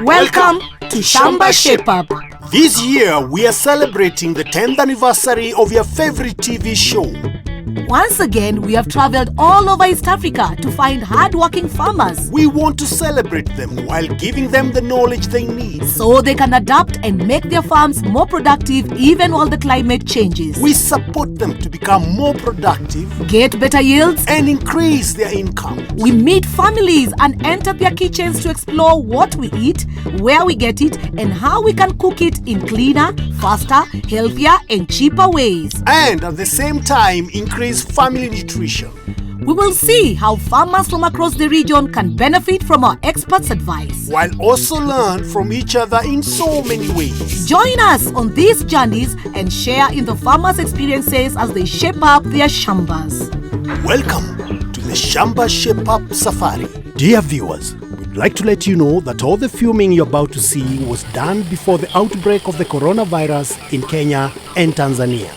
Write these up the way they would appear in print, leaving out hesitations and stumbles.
Welcome to Shamba Shape Up. This year, we are celebrating the 10th anniversary of your favorite TV show. Once again, we have traveled all over East Africa to find hard-working farmers. We want to celebrate them while giving them the knowledge they need, so they can adapt and make their farms more productive even while the climate changes. We support them to become more productive, get better yields, and increase their income. We meet families and enter their kitchens to explore what we eat, where we get it, and how we can cook it in cleaner, faster, healthier, and cheaper ways. And at the same time, increase family nutrition. We will see how farmers from across the region can benefit from our experts' advice, while also learn from each other in so many ways. Join us on these journeys and share in the farmers' experiences as they shape up their shambas. Welcome to the Shamba Shape Up Safari. Dear viewers, we'd like to let you know that all the filming you're about to see was done before the outbreak of the coronavirus in Kenya and Tanzania.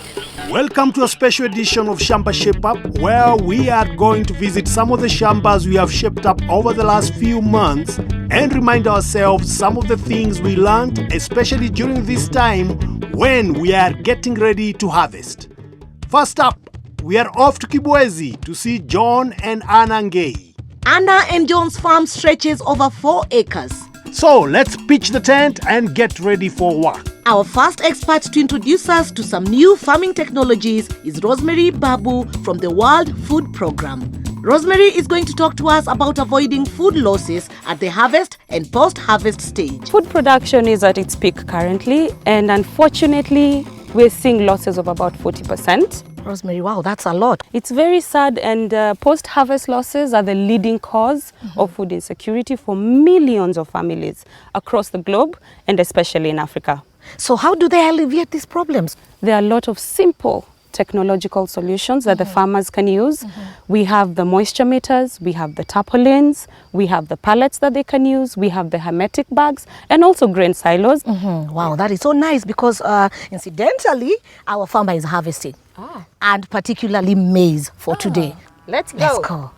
Welcome to a special edition of Shamba Shape Up, where we are going to visit some of the shambas we have shaped up over the last few months and remind ourselves some of the things we learned, especially during this time when we are getting ready to harvest. First up, we are off to Kibwezi to see John and Anna Ngei. Anna and John's farm stretches over 4 acres. So let's pitch the tent and get ready for work. Our first expert to introduce us to some new farming technologies is Rosemary Babu from the World Food Programme. Rosemary is going to talk to us about avoiding food losses at the harvest and post-harvest stage. Food production is at its peak currently, and unfortunately, we're seeing losses of about 40%. Rosemary, wow, that's a lot. It's very sad, and post-harvest losses are the leading cause of food insecurity for millions of families across the globe, and especially in Africa. So how do they alleviate these problems? There are a lot of simple technological solutions that the farmers can use. We have the moisture meters, we have the tarpaulins, we have the pallets that they can use, we have the hermetic bags, and also grain silos. Wow, that is so nice because incidentally, our farmer is harvesting. And particularly maize for today. Let's go. Let's go.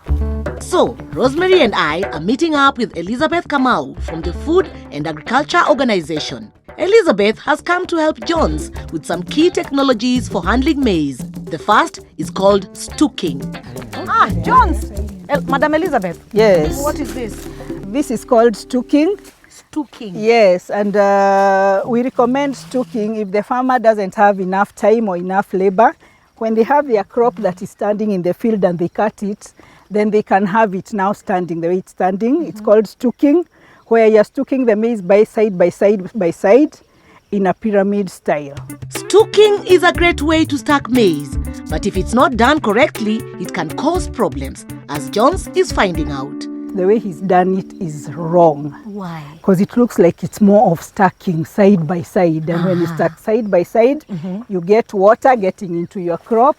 So, Rosemary and I are meeting up with Elizabeth Kamau from the Food and Agriculture Organization. Elizabeth has come to help Johns with some key technologies for handling maize. The first is called stooking. Johns! Madam Elizabeth. Yes. What is this? This is called stooking. Stooking. Yes, and we recommend stooking if the farmer doesn't have enough time or enough labor. When they have their crop that is standing in the field and they cut it, then they can have it now standing the way it's standing. It's called stooking, where you're stooking the maize by side in a pyramid style. Stooking is a great way to stack maize, but if it's not done correctly, it can cause problems, as Johns is finding out. The way he's done it is wrong. Why? Because it looks like it's more of stacking side by side. And when you stack side by side, you get water getting into your crop.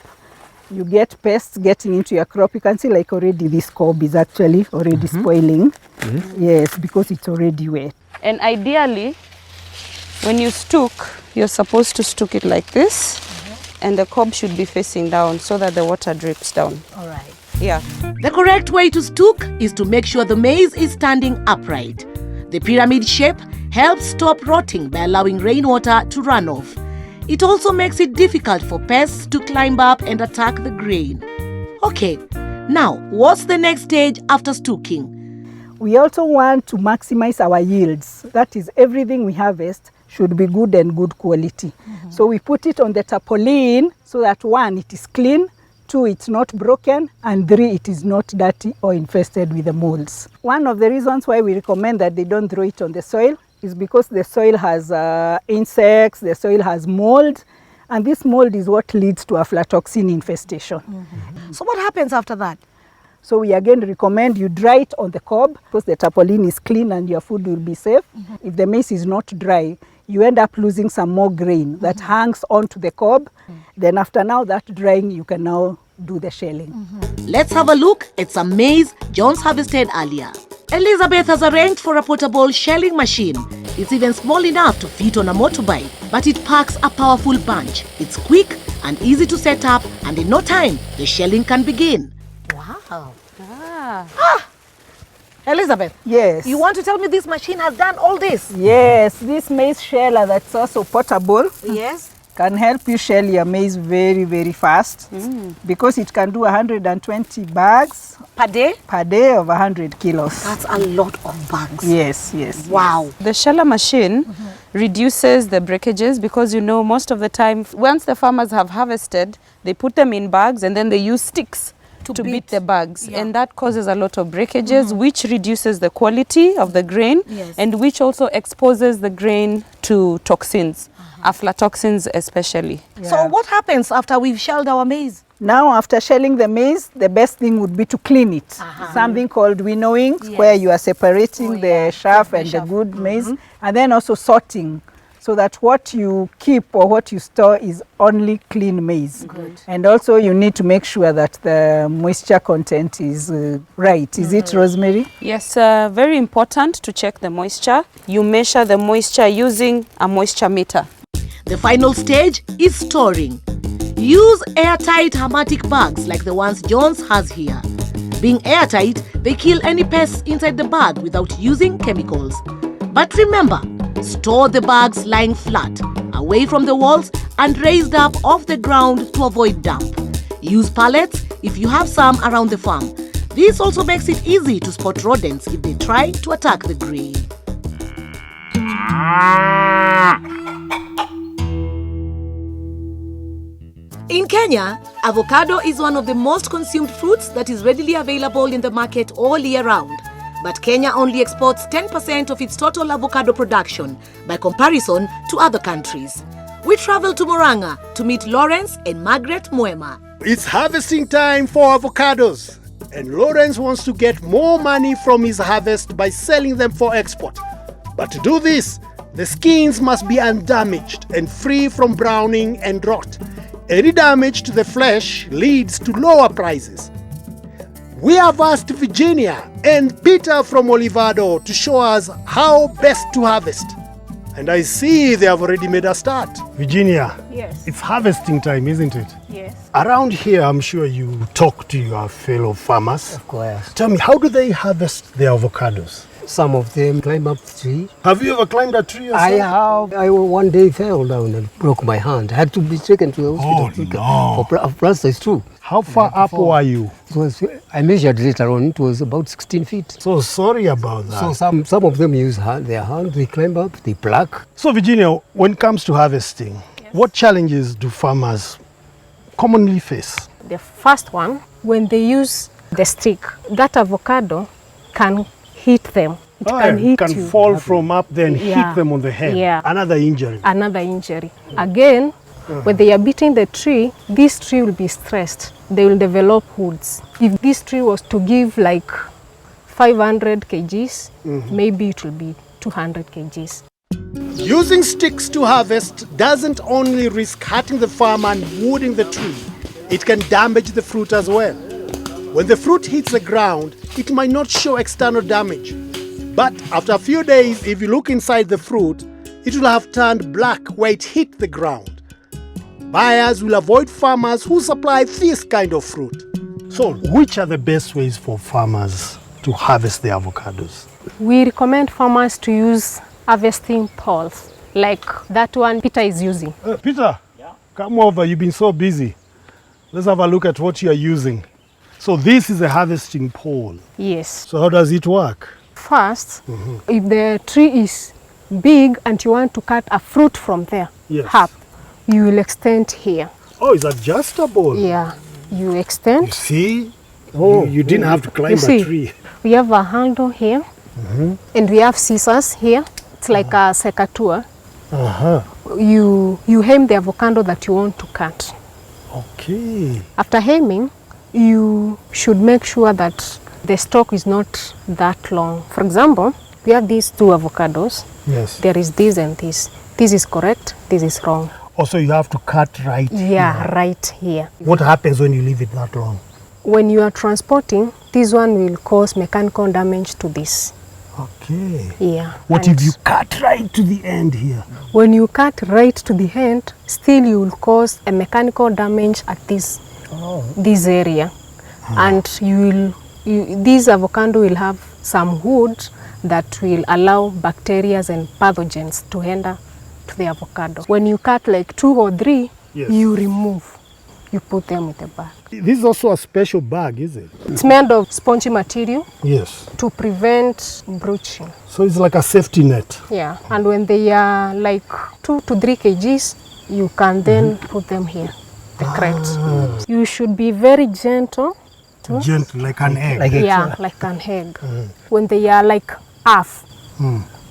You get pests getting into your crop. You can see like already this cob is actually already spoiling. Yes, because it's already wet. And ideally, when you stook, you're supposed to stook it like this, and the cob should be facing down so that the water drips down. All right. Yeah. The correct way to stook is to make sure the maize is standing upright. The pyramid shape helps stop rotting by allowing rainwater to run off. It also makes it difficult for pests to climb up and attack the grain. Okay, now what's the next stage after stooking? We also want to maximize our yields. That is, everything we harvest should be good and good quality. So we put it on the tarpaulin so that 1, it is clean, 2, it's not broken, and 3, it is not dirty or infested with the molds. One of the reasons why we recommend that they don't throw it on the soil is because the soil has insects, the soil has mold, and this mold is what leads to aflatoxin infestation. So what happens after that? So we again recommend you dry it on the cob because the tarpaulin is clean and your food will be safe. If the maize is not dry, you end up losing some more grain that hangs onto the cob. Then after now that drying, you can now do the shelling. Let's have a look at some maize John's harvested earlier. Elizabeth has arranged for a portable shelling machine. It's even small enough to fit on a motorbike, but it packs a powerful bunch. It's quick and easy to set up, and in no time, the shelling can begin. Wow. Elizabeth, Yes. you want to tell me this machine has done all this? Yes, this maize sheller that's also portable Yes. can help you shell your maize very, very fast because it can do 120 bags Per day? per day of 100 kilos. That's a lot of bags. Yes, yes. Wow. The sheller machine reduces the breakages because most of the time once the farmers have harvested, they put them in bags and then they use sticks to beat the bags, and that causes a lot of breakages, which reduces the quality of the grain, and which also exposes the grain to toxins, aflatoxins especially. So what happens after we've shelled our maize? Now, after shelling the maize, the best thing would be to clean it. Something called winnowing, where you are separating the chaff and the good maize, and then also sorting, so that what you keep or what you store is only clean maize. Good. And also you need to make sure that the moisture content is right. Is it, Rosemary? Yes, very important to check the moisture. You measure the moisture using a moisture meter. The final stage is storing. Use airtight hermetic bags like the ones Jones has here. Being airtight, they kill any pests inside the bag without using chemicals. But remember, store the bags lying flat, away from the walls and raised up off the ground to avoid damp. Use pallets if you have some around the farm. This also makes it easy to spot rodents if they try to attack the grain. In Kenya, avocado is one of the most consumed fruits that is readily available in the market all year round. But Kenya only exports 10% of its total avocado production by comparison to other countries. We travel to Murang'a to meet Lawrence and Margaret Mwema. It's harvesting time for avocados, and Lawrence wants to get more money from his harvest by selling them for export. But to do this, the skins must be undamaged and free from browning and rot. Any damage to the flesh leads to lower prices. We have asked Virginia and Peter from Olivado to show us how best to harvest. And I see they have already made a start. Virginia, Yes. it's harvesting time, isn't it? Yes. Around here, I'm sure you talk to your fellow farmers. Of course. Tell me, how do they harvest their avocados? Some of them climb up the tree. Have you ever climbed a tree yourself? I have. I one day fell down and broke my hand. I had to be taken to the hospital for plaster. It's true. How far up were you? It was, I measured later on. It was about 16 feet. So sorry about that. So some of them use their hand. They climb up. They pluck. So Virginia, when it comes to harvesting, what challenges do farmers commonly face? The first one, when they use the stick, that avocado can hit them. It can hit can you. fall from up there and Yeah. hit them on the head. Yeah. Another injury. Another injury. Again, when they are beating the tree, this tree will be stressed. They will develop hoods. If this tree was to give like 500 kgs, maybe it will be 200 kgs. Using sticks to harvest doesn't only risk hurting the farmer and wounding the tree, it can damage the fruit as well. When the fruit hits the ground, it might not show external damage. But after a few days, if you look inside the fruit, it will have turned black where it hit the ground. Buyers will avoid farmers who supply this kind of fruit. So which are the best ways for farmers to harvest their avocados? We recommend farmers to use harvesting poles, like that one Peter is using. Peter, come over. You've been so busy. Let's have a look at what you are using. So this is a harvesting pole. Yes. So how does it work? First, if the tree is big and you want to cut a fruit from there, Yes. up, you will extend here. Oh, it's adjustable. Yeah, you You extend. see? Oh, you didn't have to climb You see? a tree. We have a handle here, and we have scissors here. It's like a secateur. Uh-huh. You hem the avocado that you want to cut. Okay. After hemming, you should make sure that the stalk is not that long. For example, we have these two avocados. Yes. There is this and this. This is correct, this is wrong. Also, you have to cut right Yeah, here. right here. What happens when you leave it that long? When you are transporting, this one will cause mechanical damage to this. Okay. Yeah. What And if you cut right to the end here? when you cut right to the end, still you will cause a mechanical damage at this area. And this avocado will have some wood that will allow bacteria and pathogens to enter to the avocado. When you cut like 2 or 3, Yes. you remove. You put them with a bag. This is also a special bag, is it? It's made of spongy material Yes. to prevent broaching. So it's like a safety net. Yeah, and when they are like 2 to 3 kgs, you can then put them here, the crate. You should be very gentle. Gentle, like an egg. Like Yeah, like an egg. When they are like half,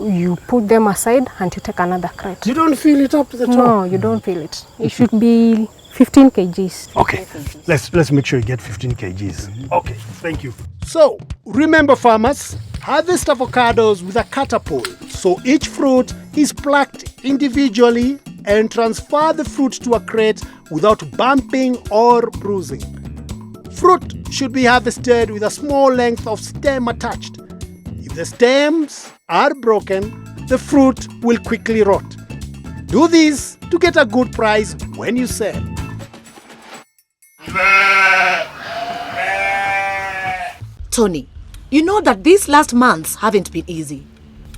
you put them aside and you take another crate. You don't feel it up to the top? No, you don't feel it. It should be 15 kgs. Okay, let's make sure you get 15 kgs. Okay, thank you. So, remember farmers, harvest avocados with a catapult. So each fruit is plucked individually and transfer the fruit to a crate without bumping or bruising. Fruit should be harvested with a small length of stem attached. If the stems are broken, the fruit will quickly rot. Do this to get a good price when you sell. Tony, you know that these last months haven't been easy.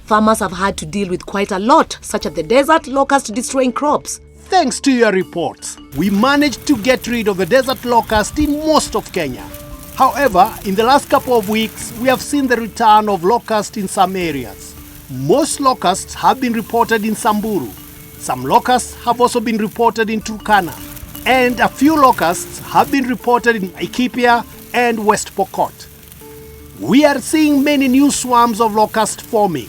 Farmers have had to deal with quite a lot, such as the desert locust destroying crops. Thanks to your reports, we managed to get rid of the desert locust in most of Kenya. However, in the last couple of weeks, we have seen the return of locust in some areas. Most locusts have been reported in Samburu. Some locusts have also been reported in Turkana. And a few locusts have been reported in Laikipia and West Pokot. We are seeing many new swarms of locusts forming.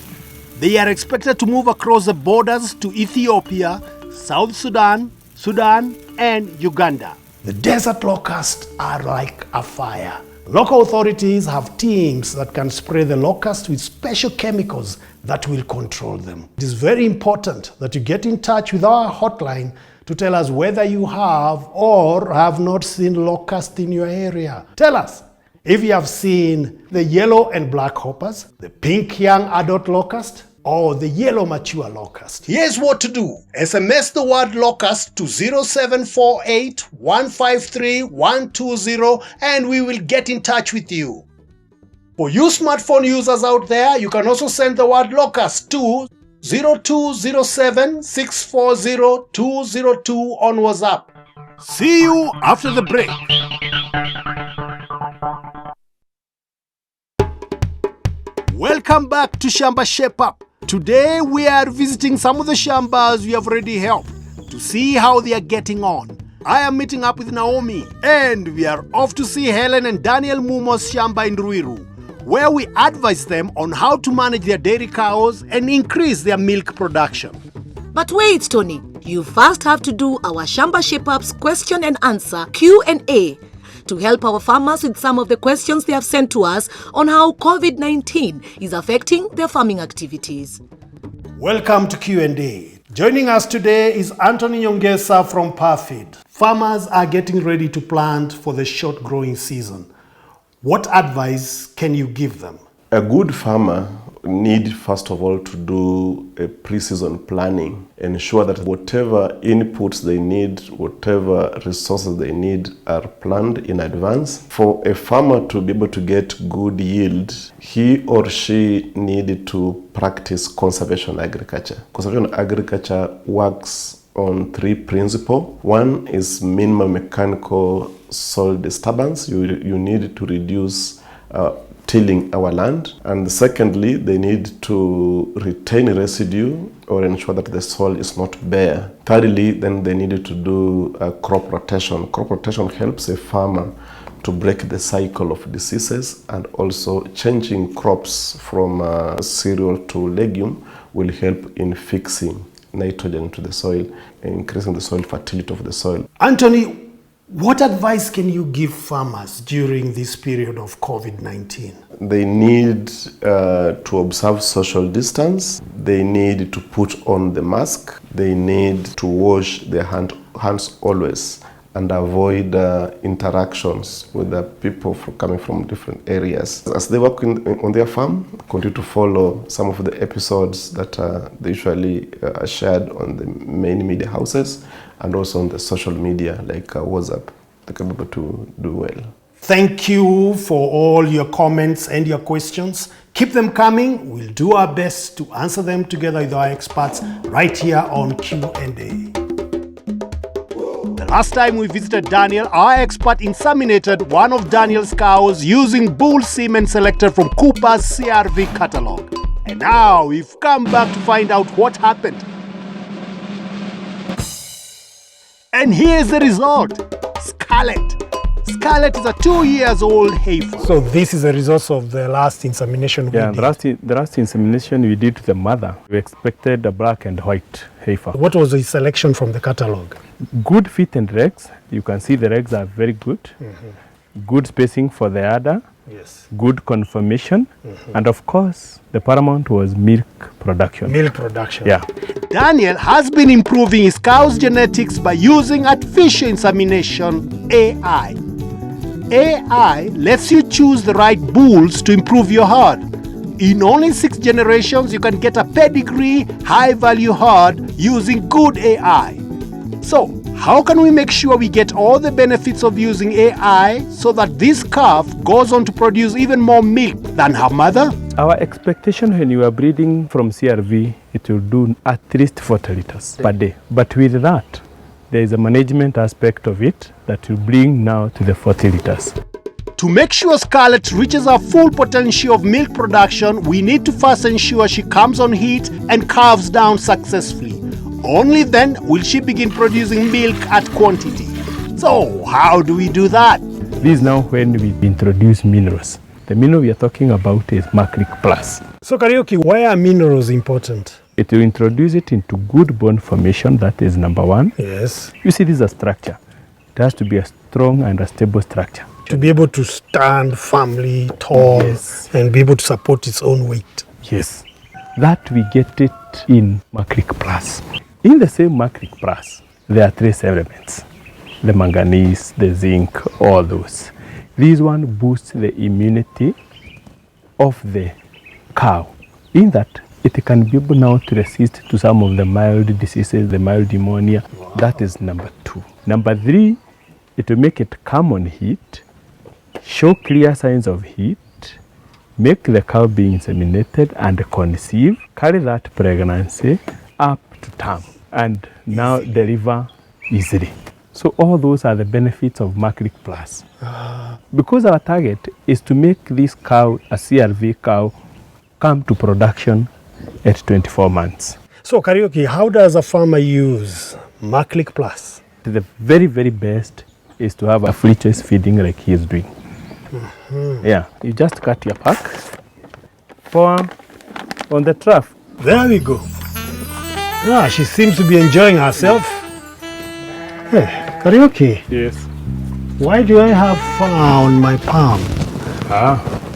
They are expected to move across the borders to Ethiopia, South Sudan, Sudan, and Uganda. The desert locusts are like a fire. Local authorities have teams that can spray the locusts with special chemicals that will control them. It is very important that you get in touch with our hotline to tell us whether you have or have not seen locusts in your area. Tell us if you have seen the yellow and black hoppers, the pink young adult locust, or the yellow mature locust. Here's what to do. SMS the word locust to 0748 153 120 and we will get in touch with you. For you smartphone users out there, you can also send the word locust to 0207 640 202 on WhatsApp. See you after the break. Welcome back to Shamba Shape Up. Today we are visiting some of the shambas we have already helped to see how they are getting on. I am meeting up with Naomi and we are off to see Helen and Daniel Mumo's shamba in Ruiru, where we advise them on how to manage their dairy cows and increase their milk production. But wait, Tony, you first have to do our Shamba Shape Up's question and answer Q&A to help our farmers with some of the questions they have sent to us on how COVID-19 is affecting their farming activities. Welcome to Q&A. Joining us today is Anthony Nyongesa from Perfid. Farmers are getting ready to plant for the short growing season. What advice can you give them? A good farmer need first of all to do a pre-season planning, ensure that whatever inputs they need, whatever resources they need are planned in advance. For a farmer to be able to get good yield, he or she needed to practice conservation agriculture. Conservation agriculture works on 3 principles. One is minimum mechanical soil disturbance. You need to reduce tilling our land, and secondly, they need to retain residue or ensure that the soil is not bare. Thirdly, then they needed to do crop rotation. Crop rotation helps a farmer to break the cycle of diseases, and also changing crops from cereal to legume will help in fixing nitrogen to the soil, increasing the soil fertility of the soil. Anthony, what advice can you give farmers during this period of COVID-19? They need to observe social distance. They need to put on the mask. They need to wash their hands always and avoid interactions with the people coming from different areas. As they work on their farm, continue to follow some of the episodes that they usually are shared on the main media houses and also on the social media like WhatsApp. They can be able to do well. Thank you for all your comments and your questions. Keep them coming. We'll do our best to answer them together with our experts right here on Q&A. The last time we visited Daniel, our expert inseminated one of Daniel's cows using bull semen selected from Cooper's CRV catalog. And now we've come back to find out what happened. And here's the result. Scarlet. Scarlet is a 2-year-old heifer. So this is a result of the last insemination we did. The last insemination we did to the mother, we expected a black and white heifer. What was the selection from the catalog? Good feet and legs. You can see the legs are very good. Good spacing for the udder. Yes. Good conformation. And of course, the paramount was milk production. Milk production. Yeah. Daniel has been improving his cow's genetics by using artificial insemination, AI. AI lets you choose the right bulls to improve your herd. In only 6 generations, you can get a pedigree, high-value herd using good AI. So, how can we make sure we get all the benefits of using AI so that this calf goes on to produce even more milk than her mother? Our expectation when you are breeding from CRV, it will do at least 40 liters per day. But with that, there is a management aspect of it that will bring now to the 40 liters. To make sure Scarlett reaches her full potential of milk production, we need to first ensure she comes on heat and calves down successfully. Only then will she begin producing milk at quantity. So, how do we do that? This is now when we introduce minerals. The mineral we are talking about is Macric Plus. So, Karaoke, why are minerals important? It will introduce it into good bone formation, that is number one. Yes. You see, this is a structure. It has to be a strong and a stable structure. To be able to stand firmly, tall, and be able to support its own weight. Yes. That we get it in Macric Plus. In the same Macric Plus, there are trace elements. The manganese, the zinc, all those. This one boosts the immunity of the cow, in that it can be able now to resist to some of the mild diseases, the mild pneumonia. That is number 2. Number 3, it will make it come on heat, show clear signs of heat, make the cow be inseminated and conceive, carry that pregnancy up to term, and now deliver easily. So all those are the benefits of Macric Plus. Because our target is to make this cow, a CRV cow, come to production at 24 months. So, Karaoke, how does a farmer use Macric Plus? The very, very best is to have a free choice feeding like he is doing. Yeah, you just cut your pack, pour on the trough. There we go. Ah, she seems to be enjoying herself. Hey, Karaoke. Yes. Why do I have fur on my palm?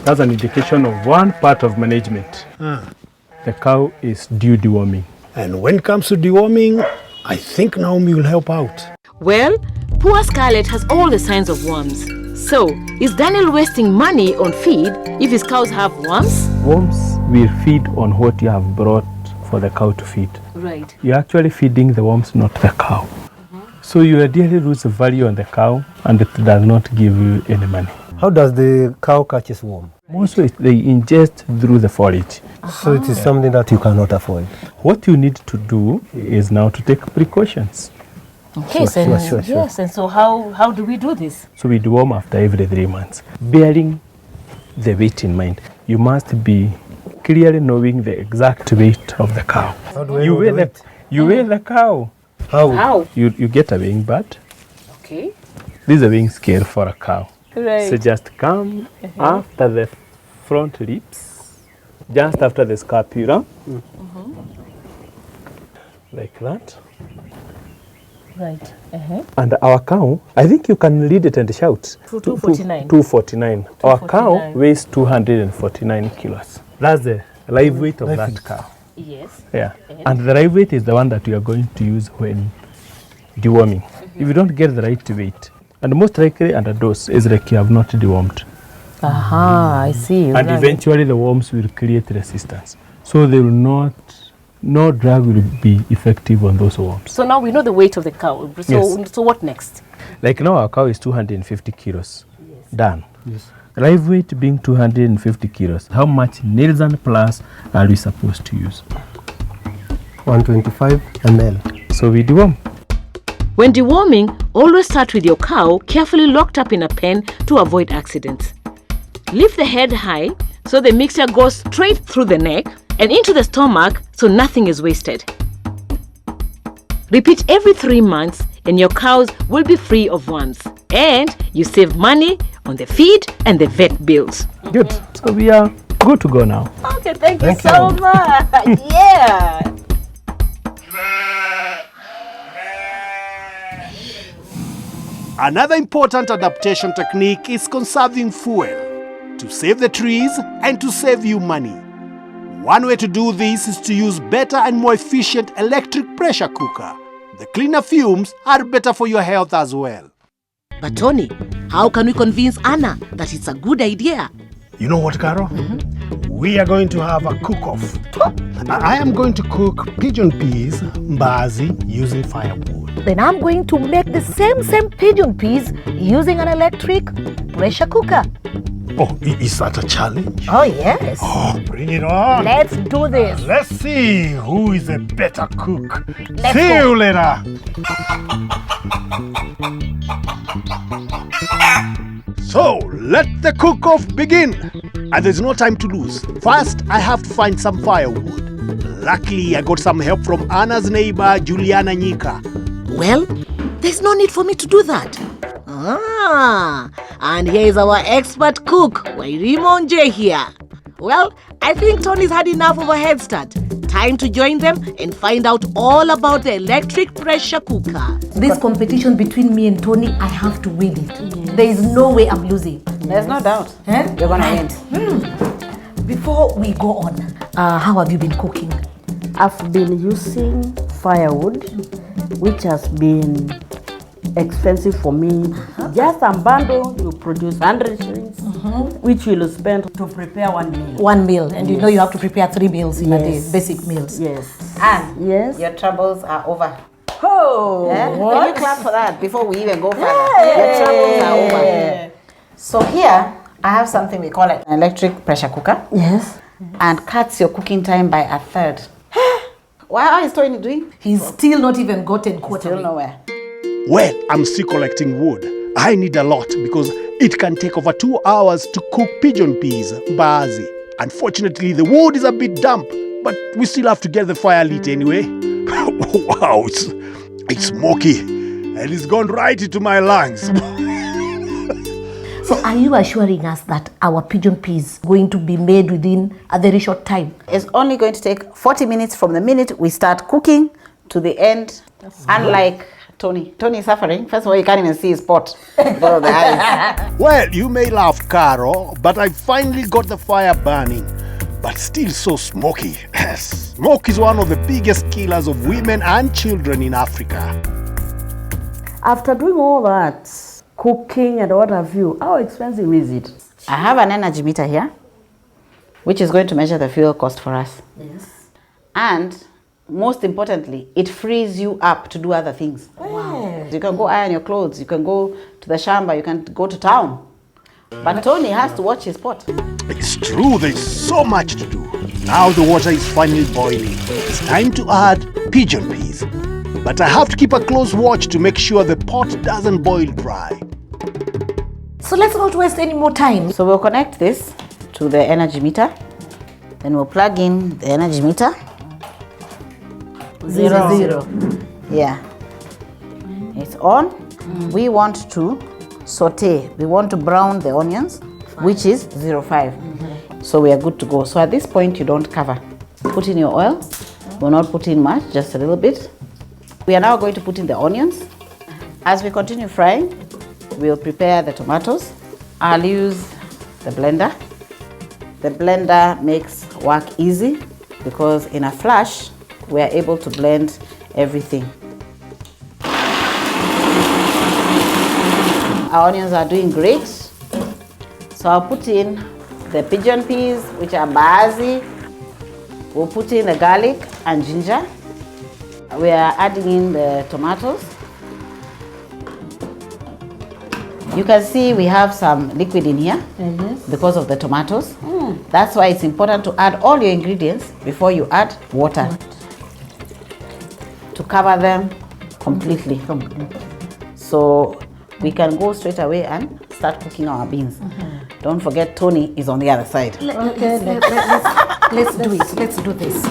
That's an indication of one part of management. The cow is due deworming. And when it comes to deworming, I think Naomi will help out. Well, poor Scarlett has all the signs of worms. So, is Daniel wasting money on feed if his cows have worms? Worms will feed on what you have brought for the cow to feed. Right. You're actually feeding the worms, not the cow. So you ideally lose the value on the cow and it does not give you any money. How does the cow catches worm? Mostly they ingest through the forage. So it is something that you cannot avoid. What you need to do is now to take precautions. Okay, Sure. yes, and so how do we do this? So we deworm after every 3 months, bearing the weight in mind. You must be clearly knowing the exact weight of the cow. How do I know the weight? You weigh the cow. How? You get a weighing bat. Okay. This is a weighing scale for a cow. Right. So just come after the front lips, just after the scapula, like that. Right. And our cow, I think you can lead it and shout. 249. 249. Our cow weighs 249 kilos. That's the live weight of that cow. Yes. Yeah. And the live weight is the one that you are going to use when deworming. If you don't get the right weight, and most likely under dose, is like you have not dewormed. I see. And eventually the worms will create resistance. So they will not, no drug will be effective on those worms. So now we know the weight of the cow. So, Yes. so what next? Like now our cow is 250 kilos. Yes. Done. Yes. Live weight being 250 kilos. How much Nielsen Plus are we supposed to use? 125 ml. So we deworm. When deworming, always start with your cow carefully locked up in a pen to avoid accidents. Lift the head high so the mixture goes straight through the neck and into the stomach so nothing is wasted. Repeat every 3 months and your cows will be free of worms. And you save money on the feed and the vet bills. Good. So we are good to go now. Okay, thank you so much. Yeah. Another important adaptation technique is conserving fuel to save the trees and to save you money. One way to do this is to use better and more efficient electric pressure cooker. The cleaner fumes are better for your health as well. But Tony, how can we convince Anna that it's a good idea? You know what, Carol? We are going to have a cook-off. I am going to cook pigeon peas, mbazi, using firewood. Then I'm going to make the same pigeon peas using an electric pressure cooker. Oh, is that a challenge? Oh, yes. Oh, bring it on. Let's do this. Let's see who is a better cook. Let's See go. you later. So, let the cook-off begin. And there's no time to lose. First, I have to find some firewood. Luckily, I got some help from Anna's neighbor, Juliana Nyika. Well, there's no need for me to do that. And here is our expert cook, Wairimonje here. Well, I think Tony's had enough of a head start. Time to join them and find out all about the electric pressure cooker. This competition between me and Tony, I have to win it. There is no way I'm losing. There's no doubt. You're gonna win. Before we go on, how have you been cooking? I've been using firewood, which has been expensive for me. Just a bundle will produce 100 shillings, which we'll spend to prepare 1 meal. 1 meal, and you know you have to prepare 3 meals in a day, Yes. basic meals. Yes. And Yes. Your troubles are over. Oh, Can you clap for that before we even go further? Yeah. Your troubles are over. So here, I have something we call an electric pressure cooker. Yes. And cuts your cooking time by 1/3. How is Tony doing? he's still not even gotten quarter. Still nowhere. Well, I'm still collecting wood. I need a lot because it can take over 2 hours to cook pigeon peas, mbazi. Unfortunately, the wood is a bit damp, but we still have to get the fire lit anyway. Wow, it's smoky and it's gone right into my lungs. So are you assuring us that our pigeon peas going to be made within a very short time? It's only going to take 40 minutes from the minute we start cooking to the end. Unlike Tony. Tony is suffering. First of all, you can't even see his pot. Because of the eyes. Well, you may laugh, Caro, but I finally got the fire burning. But still so smoky. Smoke is one of the biggest killers of women and children in Africa. After doing all that, cooking and what have you, how expensive is it? I have an energy meter here, which is going to measure the fuel cost for us. Yes. And most importantly, it frees you up to do other things. Wow. You can go iron your clothes, you can go to the shamba, you can go to town. But Tony has to watch his pot. It's true, there's so much to do. Now the water is finally boiling. It's time to add pigeon peas. But I have to keep a close watch to make sure the pot doesn't boil dry. So let's not waste any more time. So we'll connect this to the energy meter. Then we'll plug in the energy meter. 0. Yeah. It's on. We want to saute. We want to brown the onions, which is 0.5. So we are good to go. So at this point, you don't cover. Put in your oil. We'll not put in much, just a little bit. We are now going to put in the onions. As we continue frying, we'll prepare the tomatoes. I'll use the blender. The blender makes work easy because in a flash, we are able to blend everything. Our onions are doing great. So I'll put in the pigeon peas, which are mbazi. We'll put in the garlic and ginger. We are adding in the tomatoes. You can see we have some liquid in here because of the tomatoes. That's why it's important to add all your ingredients before you add water to cover them completely. So we can go straight away and start cooking our beans. Don't forget Tony is on the other side. Let's do it. Let's do this.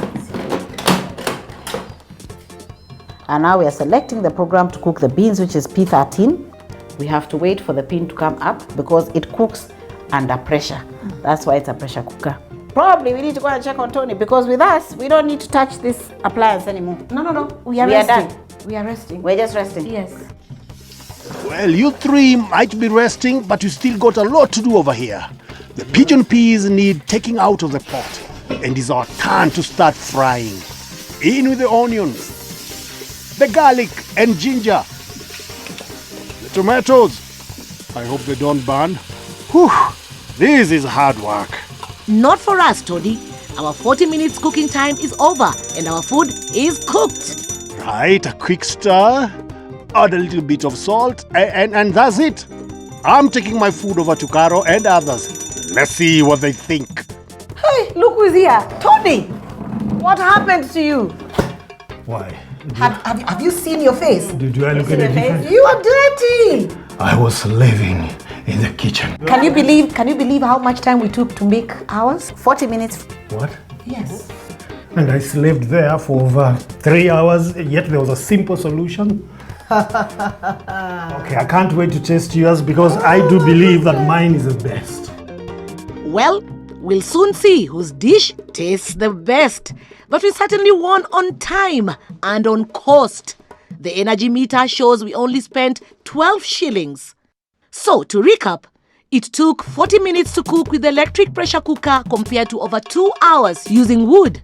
And now we are selecting the program to cook the beans, which is P13. We have to wait for the pin to come up because it cooks under pressure. That's why it's a pressure cooker. Probably we need to go and check on Tony because with us, we don't need to touch this appliance anymore. No. We are done. We are resting. We're just resting. Yes. Well, you three might be resting, but you still got a lot to do over here. The pigeon peas need taking out of the pot, and it's our turn to start frying. In with the onions, the garlic and ginger, the tomatoes. I hope they don't burn. Whew, this is hard work. Not for us, Tony. Our 40 minutes cooking time is over and our food is cooked. Right, a quick stir, add a little bit of salt, and that's it. I'm taking my food over to Caro and others. Let's see what they think. Hey, look who's here. Tony, what happened to you? Why? Have you seen your face? Do I look any different? You are dirty. I was living in the kitchen. Can you believe how much time we took to make ours? 40 minutes. What? Yes. And I slaved there for over 3 hours, yet there was a simple solution. Okay, I can't wait to taste yours because I do believe that mine is the best. Well, we'll soon see whose dish tastes the best. But we certainly won on time and on cost. The energy meter shows we only spent 12 shillings. So, to recap, it took 40 minutes to cook with the electric pressure cooker compared to over 2 hours using wood.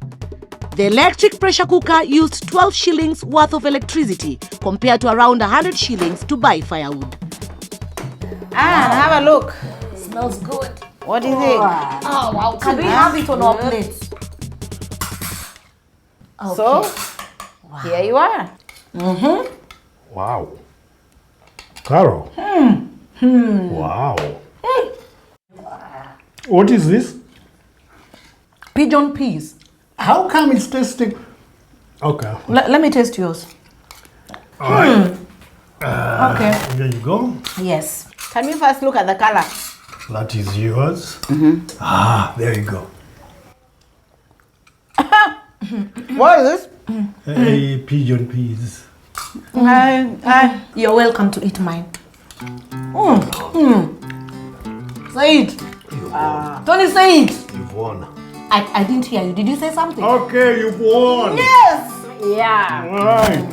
The electric pressure cooker used 12 shillings worth of electricity compared to around 100 shillings to buy firewood. And have a look. Smells good. What do you think? Oh, wow. Can we have it on our plates? Okay. So, here you are. Wow. Caro. Wow. What is this? Pigeon peas. How come it's tasting? Okay. Let me taste yours. All right. Okay. There you go. Yes. Can we first look at the color? That is yours. Ah, there you go. What is this? Hey, pigeon peas. You're welcome to eat mine. Say it. Tony, say it. You've won. I didn't hear you. Did you say something? Okay, you've won. Yes. Yeah. All right.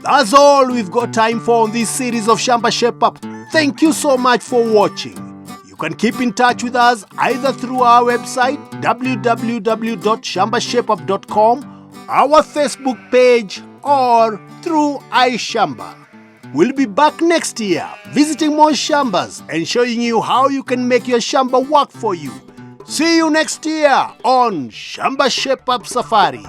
That's all we've got time for on this series of Shamba Shape Up. Thank you so much for watching. You can keep in touch with us either through our website www.shambashapeup.com, our Facebook page, or through iShamba. We'll be back next year visiting more shambas and showing you how you can make your shamba work for you. See you next year on Shamba Shape Up Safari.